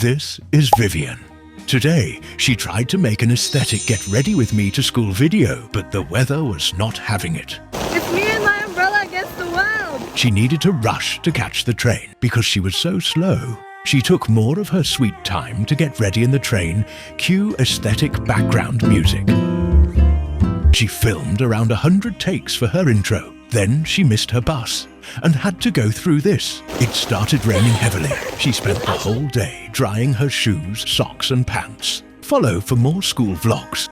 This is Vivian. Today, she tried to make an aesthetic get ready with me to school video, but the weather was not having it. It's me and my umbrella against the world! She needed to rush to catch the train because she was so slow. She took more of her sweet time to get ready in the train. Cue aesthetic background music. She filmed around 100 takes for her intro. Then she missed her bus and had to go through this. It started raining heavily. She spent the whole day drying her shoes, socks and pants. Follow for more school vlogs.